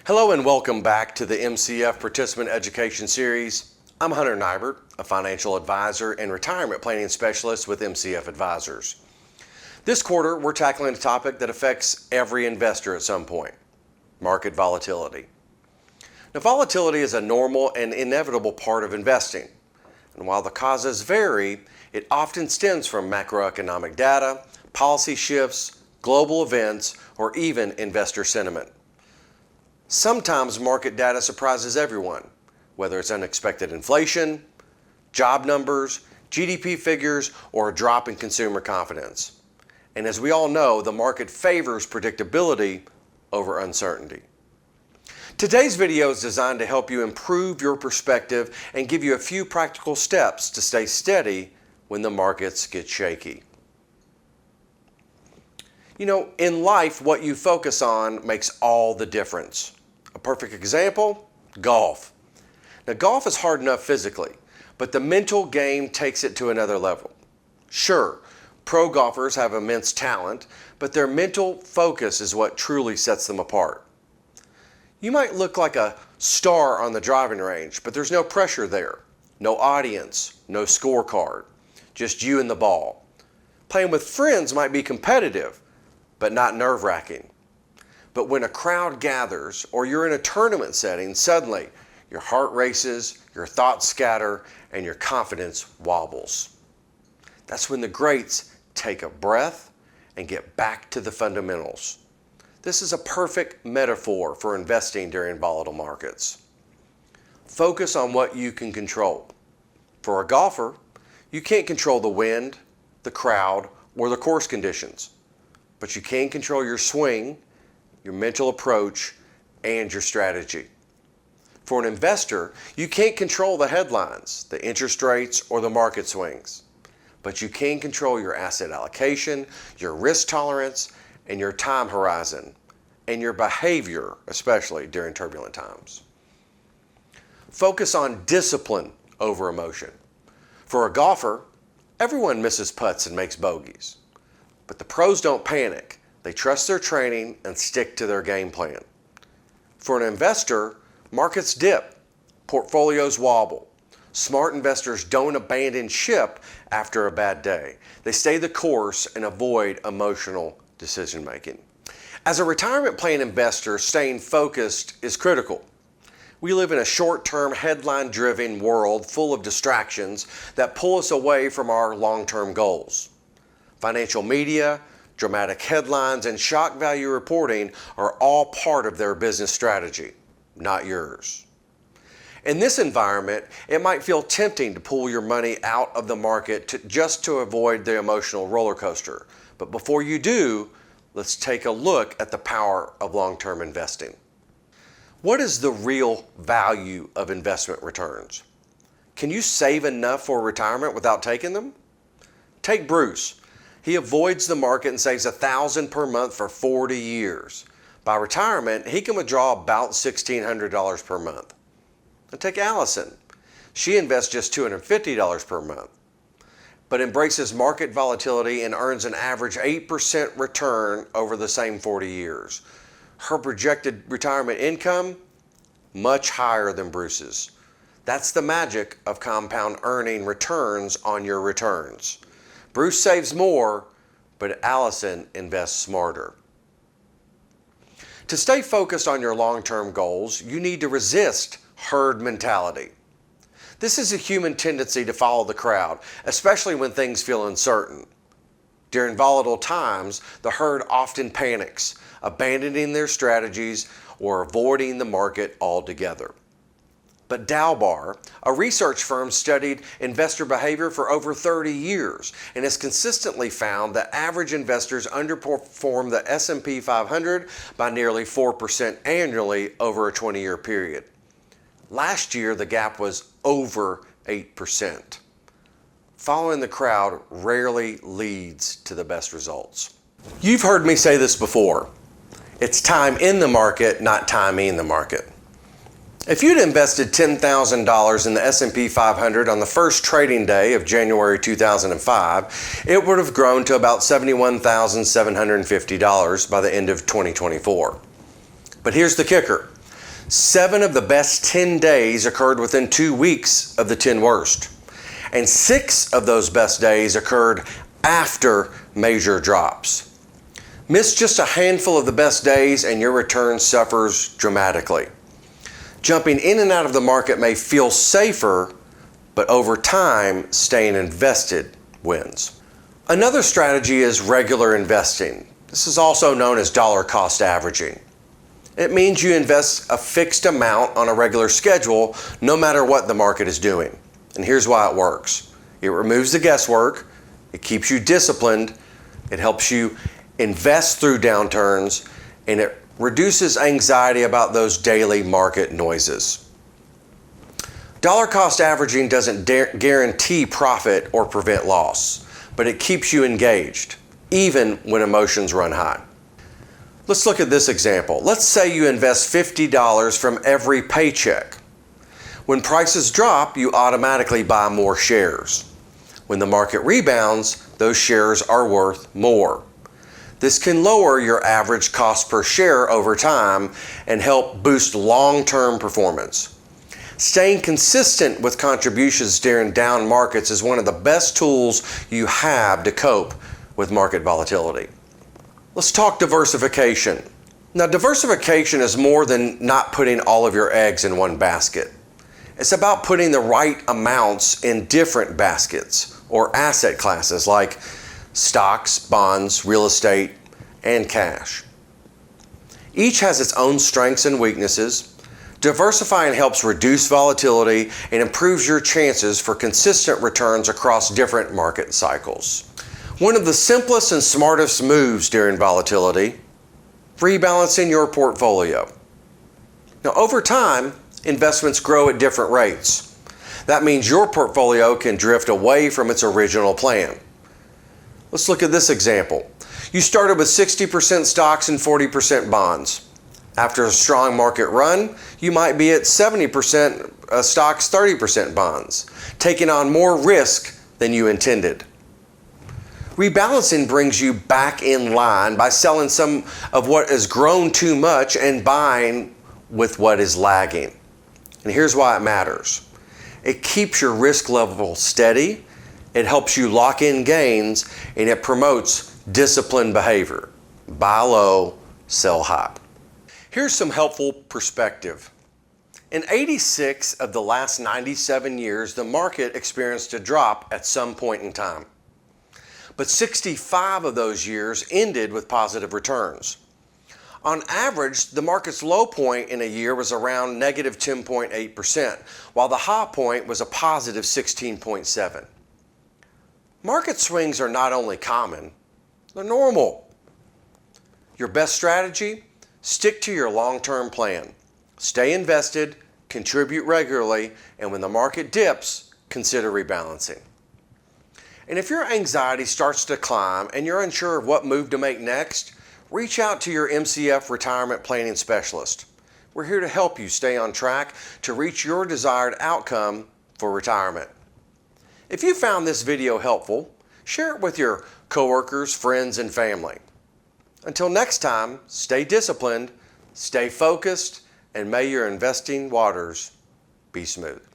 Hello and welcome back to the MCF Participant Education Series. I'm Hunter Nybert, a financial advisor and retirement planning specialist with MCF Advisors. This quarter, we're tackling a topic that affects every investor at some point: market volatility. Now, volatility is a normal and inevitable part of investing. And while the causes vary, it often stems from macroeconomic data, policy shifts, global events, or even investor sentiment. Sometimes market data surprises everyone, whether it's unexpected inflation, job numbers, GDP figures, or a drop in consumer confidence. And as we all know, the market favors predictability over uncertainty. Today's video is designed to help you improve your perspective and give you a few practical steps to stay steady when the markets get shaky. You know, in life, what you focus on makes all the difference. A perfect example, golf. Now, golf is hard enough physically, but the mental game takes it to another level. Sure, pro golfers have immense talent, but their mental focus is what truly sets them apart. You might look like a star on the driving range, but there's no pressure there. No audience, no scorecard, just you and the ball. Playing with friends might be competitive, but not nerve-wracking. But when a crowd gathers or you're in a tournament setting, suddenly your heart races, your thoughts scatter, and your confidence wobbles. That's when the greats take a breath and get back to the fundamentals. This is a perfect metaphor for investing during volatile markets. Focus on what you can control. For a golfer, you can't control the wind, the crowd, or the course conditions, but you can control your swing, your mental approach, and your strategy. For an investor, you can't control the headlines, the interest rates, or the market swings, but you can control your asset allocation, your risk tolerance, and your time horizon, and your behavior, especially during turbulent times. Focus on discipline over emotion. For a golfer, everyone misses putts and makes bogeys, but the pros don't panic. They trust their training and stick to their game plan. For an investor, markets dip, portfolios wobble. Smart investors don't abandon ship after a bad day. They stay the course and avoid emotional decision making. As a retirement plan investor, staying focused is critical. We live in a short-term, headline-driven world full of distractions that pull us away from our long-term goals. Financial media, dramatic headlines, and shock value reporting are all part of their business strategy, not yours. In this environment, it might feel tempting to pull your money out of the market just to avoid the emotional roller coaster. But before you do, let's take a look at the power of long-term investing. What is the real value of investment returns? Can you save enough for retirement without taking them? Take Bruce. He avoids the market and saves $1,000 per month for 40 years. By retirement, he can withdraw about $1,600 per month. And take Allison. She invests just $250 per month, but embraces market volatility and earns an average 8% return over the same 40 years. Her projected retirement income, much higher than Bruce's. That's the magic of compound earning returns on your returns. Bruce saves more, but Allison invests smarter. To stay focused on your long-term goals, you need to resist herd mentality. This is a human tendency to follow the crowd, especially when things feel uncertain. During volatile times, the herd often panics, abandoning their strategies or avoiding the market altogether. But Dalbar, a research firm, studied investor behavior for over 30 years and has consistently found that average investors underperform the S&P 500 by nearly 4% annually over a 20-year period. Last year, the gap was over 8%. Following the crowd rarely leads to the best results. You've heard me say this before. It's time in the market, not timing the market. If you'd invested $10,000 in the S&P 500 on the first trading day of January 2005, it would have grown to about $71,750 by the end of 2024. But here's the kicker. 7 of the best 10 days occurred within 2 weeks of the 10 worst. And 6 of those best days occurred after major drops. Miss just a handful of the best days and your return suffers dramatically. Jumping in and out of the market may feel safer, but over time, staying invested wins. Another strategy is regular investing. This is also known as dollar cost averaging. It means you invest a fixed amount on a regular schedule no matter what the market is doing. And here's why it works. It removes the guesswork, it keeps you disciplined, it helps you invest through downturns, and it reduces anxiety about those daily market noises. Dollar cost averaging doesn't guarantee profit or prevent loss, but it keeps you engaged, even when emotions run high. Let's look at this example. Let's say you invest $50 from every paycheck. When prices drop, you automatically buy more shares. When the market rebounds, those shares are worth more. This can lower your average cost per share over time and help boost long-term performance. Staying consistent with contributions during down markets is one of the best tools you have to cope with market volatility. Let's talk diversification. Now, diversification is more than not putting all of your eggs in one basket. It's about putting the right amounts in different baskets or asset classes like stocks, bonds, real estate, and cash. Each has its own strengths and weaknesses. Diversifying helps reduce volatility and improves your chances for consistent returns across different market cycles. One of the simplest and smartest moves during volatility, rebalancing your portfolio. Now, over time, investments grow at different rates. That means your portfolio can drift away from its original plan. Let's look at this example. You started with 60% stocks and 40% bonds. After a strong market run, you might be at 70% stocks, 30% bonds, taking on more risk than you intended. Rebalancing brings you back in line by selling some of what has grown too much and buying with what is lagging. And here's why it matters. It keeps your risk level steady, it helps you lock in gains, and it promotes disciplined behavior. Buy low, sell high. Here's some helpful perspective. In 86 of the last 97 years, the market experienced a drop at some point in time. But 65 of those years ended with positive returns. On average, the market's low point in a year was around negative 10.8%, while the high point was a positive 16.7%. Market swings are not only common, they're normal. Your best strategy? Stick to your long-term plan. Stay invested, contribute regularly, and when the market dips, consider rebalancing. And if your anxiety starts to climb and you're unsure of what move to make next, reach out to your MCF retirement planning specialist. We're here to help you stay on track to reach your desired outcome for retirement. If you found this video helpful, share it with your coworkers, friends, and family. Until next time, stay disciplined, stay focused, and may your investing waters be smooth.